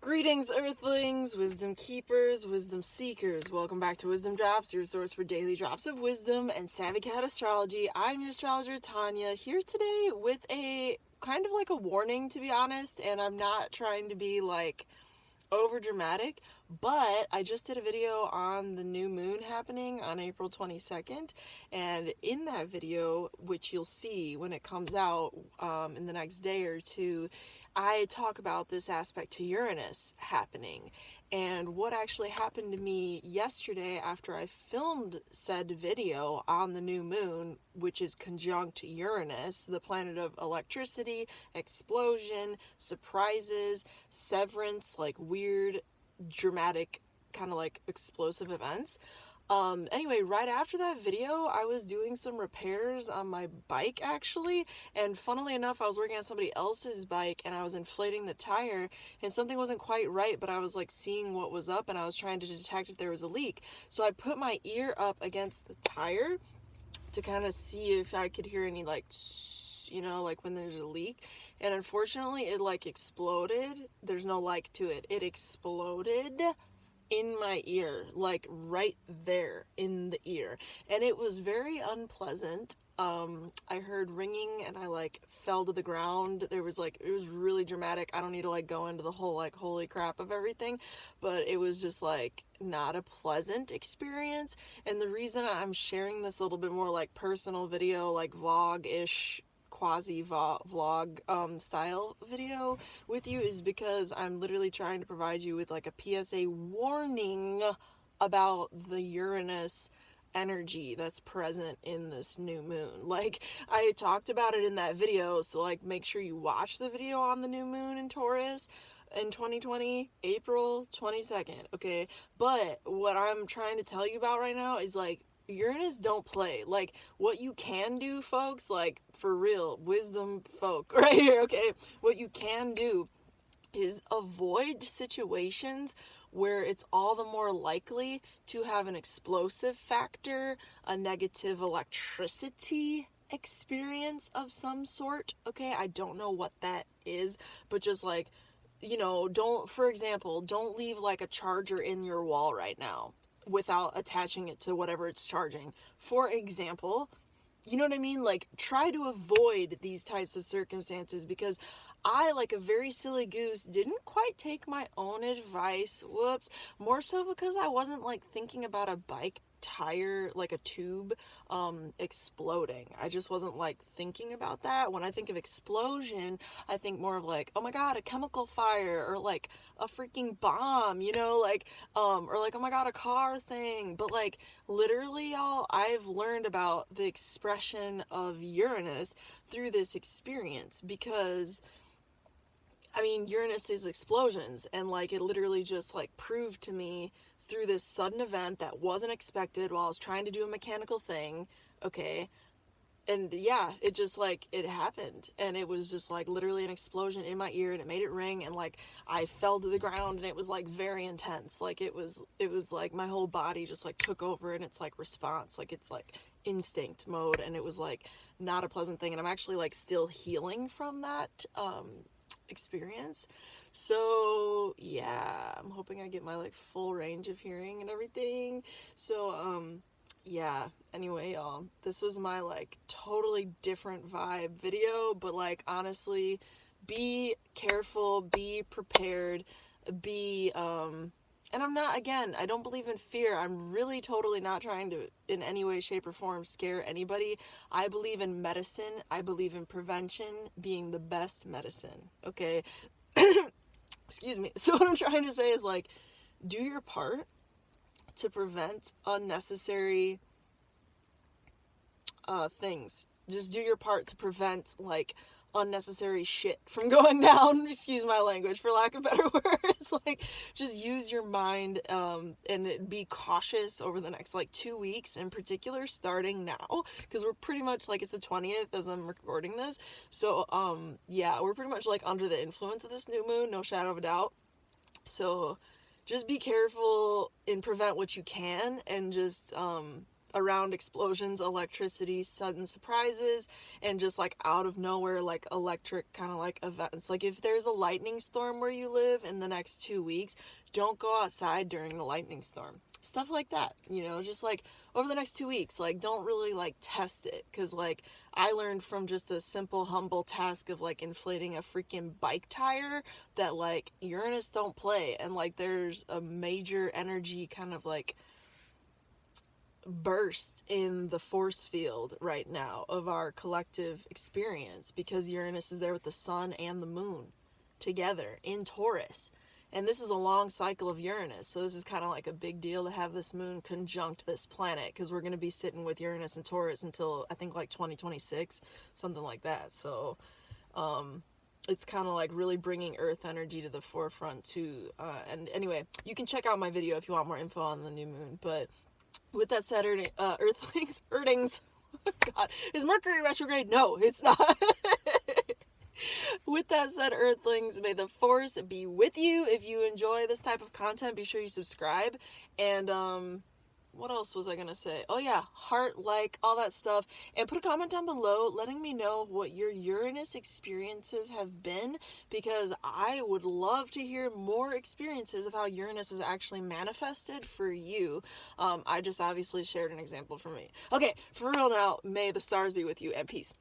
Greetings, Earthlings, wisdom keepers, wisdom seekers. Welcome back to WizdomDropz, your source for daily drops of wisdom and savvy cat astrology. I'm your astrologer, TONIA, here today with a kind of like a warning, to be honest, and I'm not trying to be like over dramatic, but I just did a video on the new moon happening on April 22nd, and in that video, which you'll see when it comes out in the next day or two, I talk about this aspect to Uranus happening. And what actually happened to me yesterday after I filmed said video on the new moon, which is conjunct Uranus, the planet of electricity, explosion, surprises, severance, like weird, dramatic, kind of like explosive events. Anyway, right after that video, I was doing some repairs on my bike actually, and funnily enough, I was working on somebody else's bike and I was inflating the tire and something wasn't quite right, but I was like seeing what was up and I was trying to detect if there was a leak. So I put my ear up against the tire to kind of see if I could hear any like, you know, like when there's a leak. And unfortunately, it like exploded. There's no like to it. It exploded in my ear, like right there in the ear, and it was very unpleasant. I heard ringing and I like fell to the ground. There was like, it was really dramatic. I don't need to like go into the whole like holy crap of everything, but it was just like not a pleasant experience. And the reason I'm sharing this a little bit more like personal video, like vlog-ish, quasi vlog style video with you is because I'm literally trying to provide you with like a PSA warning about the Uranus energy that's present in this new moon. Like, I talked about it in that video, so like make sure you watch the video on the new moon in Taurus in 2020, April 22nd, okay? But what I'm trying to tell you about right now is like, Uranus don't play. Like, what you can do, folks, like for real, wisdom folk right here, okay? What you can do is avoid situations where it's all the more likely to have an explosive factor, a negative electricity experience of some sort, okay? I don't know what that is, but just like, you know, for example, don't leave like a charger in your wall right now without attaching it to whatever it's charging. For example, you know what I mean? Like, try to avoid these types of circumstances, because I, like a very silly goose, didn't quite take my own advice. Whoops. More so because I wasn't like thinking about a bike tire, like a tube, exploding. I just wasn't like thinking about that. When I think of explosion, I think more of like, oh my god, a chemical fire, or like a freaking bomb, you know, like, or like, oh my god, a car thing. But like, literally, y'all, I've learned about the expression of Uranus through this experience, because I mean, Uranus is explosions, and like it literally just like proved to me through this sudden event that wasn't expected while I was trying to do a mechanical thing, okay? And yeah, it just like, it happened, and it was just like literally an explosion in my ear, and it made it ring, and like I fell to the ground, and it was like very intense. Like it was like my whole body just like took over, and it's like response, like it's like instinct mode, and it was like not a pleasant thing, and I'm actually like still healing from that experience. So yeah, I'm hoping I get my like full range of hearing and everything. So yeah, anyway, y'all, this was my like totally different vibe video, but like honestly, be careful, be prepared, be and I'm not, again, I don't believe in fear. I'm really totally not trying to in any way, shape, or form scare anybody. I believe in medicine. I believe in prevention being the best medicine, okay? Excuse me. So what I'm trying to say is like, do your part to prevent unnecessary things. Just do your part to prevent like unnecessary shit from going down, excuse my language, for lack of better words. Like, just use your mind and be cautious over the next like 2 weeks in particular, starting now, because we're pretty much like, it's the 20th as I'm recording this, so yeah, we're pretty much like under the influence of this new moon, no shadow of a doubt. So just be careful and prevent what you can, and just around explosions, electricity, sudden surprises, and just like out of nowhere, like electric kind of like events. Like if there's a lightning storm where you live in the next 2 weeks, don't go outside during the lightning storm. Stuff like that, you know, just like over the next 2 weeks, like don't really like test it. Cause like I learned from just a simple, humble task of like inflating a freaking bike tire that like Uranus don't play. And like there's a major energy kind of like burst in the force field right now of our collective experience because Uranus is there with the sun and the moon together in Taurus. And this is a long cycle of Uranus, so this is kind of like a big deal to have this moon conjunct this planet, because we're going to be sitting with Uranus and Taurus until I think like 2026, something like that. So it's kind of like really bringing earth energy to the forefront too. And anyway, you can check out my video if you want more info on the new moon. But with that said, Earthlings, God, is Mercury retrograde? No, it's not. With that said, Earthlings, may the force be with you. If you enjoy this type of content, be sure you subscribe. And what else was I gonna say? Oh yeah, heart, like, all that stuff. And put a comment down below letting me know what your Uranus experiences have been, because I would love to hear more experiences of how Uranus is actually manifested for you. I just obviously shared an example for me. Okay, for real now, may the stars be with you, and peace.